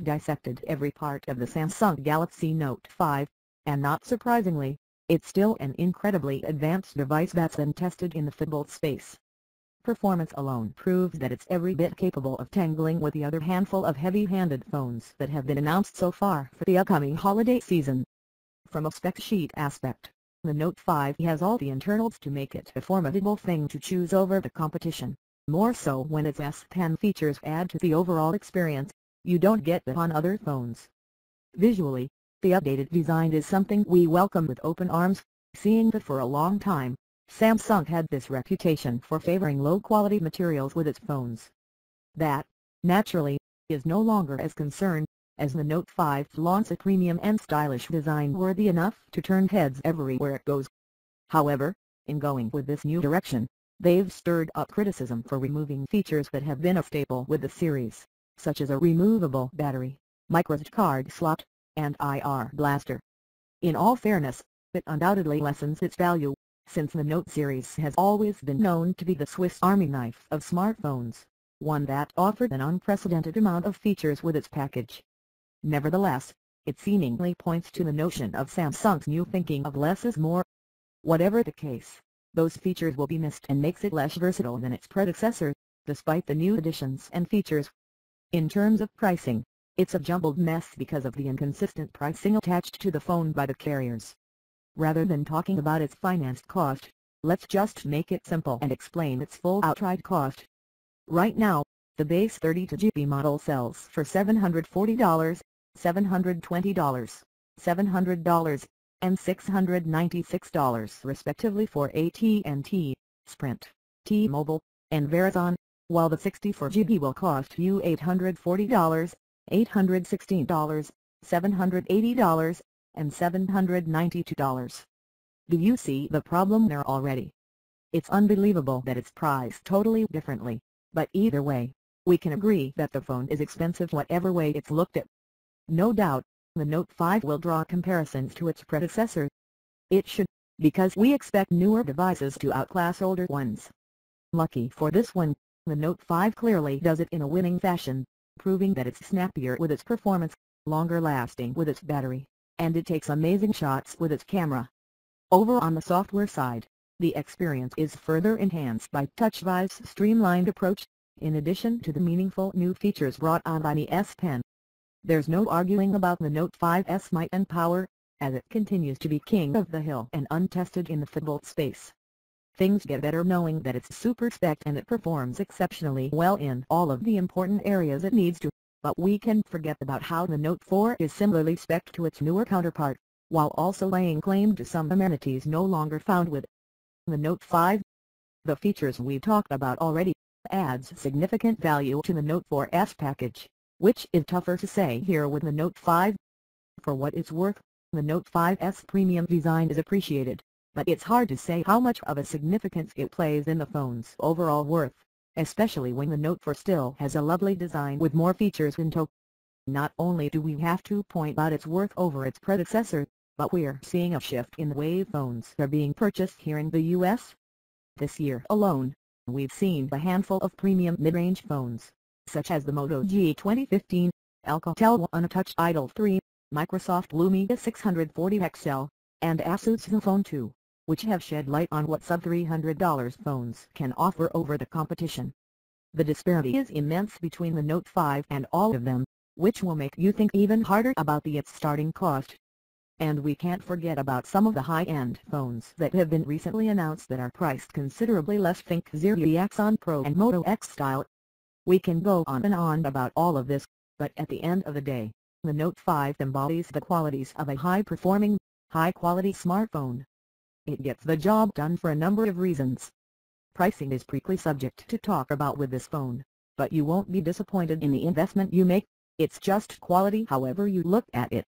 we've dissected every part of the Samsung Galaxy Note 5, and not surprisingly, it's still an incredibly advanced device that's been tested in the phablet space. Performance alone proves that it's every bit capable of tangling with the other handful of heavy-handed phones that have been announced so far for the upcoming holiday season. From a spec sheet aspect, the Note 5 has all the internals to make it a formidable thing to choose over the competition, more so when its S Pen features add to the overall experience you don't get on other phones. Visually, the updated design is something we welcome with open arms, seeing that for a long time, Samsung had this reputation for favoring low-quality materials with its phones. That, naturally, is no longer as concerned, as the Note 5 flaunts a premium and stylish design worthy enough to turn heads everywhere it goes. However, in going with this new direction, they've stirred up criticism for removing features that have been a staple with the series, such as a removable battery, microSD card slot, and IR blaster. In all fairness, it undoubtedly lessens its value, since the Note series has always been known to be the Swiss Army knife of smartphones, one that offered an unprecedented amount of features with its package. Nevertheless, it seemingly points to the notion of Samsung's new thinking of less is more. Whatever the case, those features will be missed and makes it less versatile than its predecessor, despite the new additions and features. In terms of pricing, it's a jumbled mess because of the inconsistent pricing attached to the phone by the carriers. Rather than talking about its financed cost, let's just make it simple and explain its full outright cost. Right now, the base 32GB model sells for $740, $720, $700, and $696 respectively for AT&T, Sprint, T-Mobile, and Verizon, while the 64GB will cost you $840, $816, $780, and $792. Do you see the problem there already? It's unbelievable that it's priced totally differently, but either way, we can agree that the phone is expensive whatever way it's looked at. No doubt, the Note 5 will draw comparisons to its predecessor. It should, because we expect newer devices to outclass older ones. Lucky for this one, the Note 5 clearly does it in a winning fashion, proving that it's snappier with its performance, longer lasting with its battery, and it takes amazing shots with its camera. Over on the software side, the experience is further enhanced by TouchWiF's streamlined approach, in addition to the meaningful new features brought on by the S Pen. There's no arguing about the Note 5's might and power, as it continues to be king of the hill and untested in the phablet space. Things get better knowing that it's super spec and it performs exceptionally well in all of the important areas it needs to, but we can forget about how the Note 4 is similarly spec'd to its newer counterpart, while also laying claim to some amenities no longer found with the Note 5. The features we've talked about already adds significant value to the Note 4's package, which is tougher to say here with the Note 5. For what it's worth, the Note 5's premium design is appreciated, but it's hard to say how much of a significance it plays in the phone's overall worth, especially when the Note 4 still has a lovely design with more features in tow. Not only do we have to point out its worth over its predecessor, but we're seeing a shift in the way phones are being purchased here in the US. This year alone, we've seen a handful of premium mid-range phones, such as the Moto G 2015, Alcatel One Touch Idol 3, Microsoft Lumia 640 XL, and Asus Zenfone 2, which have shed light on what sub-$300 phones can offer over the competition. The disparity is immense between the Note 5 and all of them, which will make you think even harder about its starting cost. And we can't forget about some of the high-end phones that have been recently announced that are priced considerably less. Think Xperia Axon Pro and Moto X style. We can go on and on about all of this, but at the end of the day, the Note 5 embodies the qualities of a high-performing, high-quality smartphone. It gets the job done for a number of reasons. Pricing is prickly subject to talk about with this phone, but you won't be disappointed in the investment you make. It's just quality however you look at it.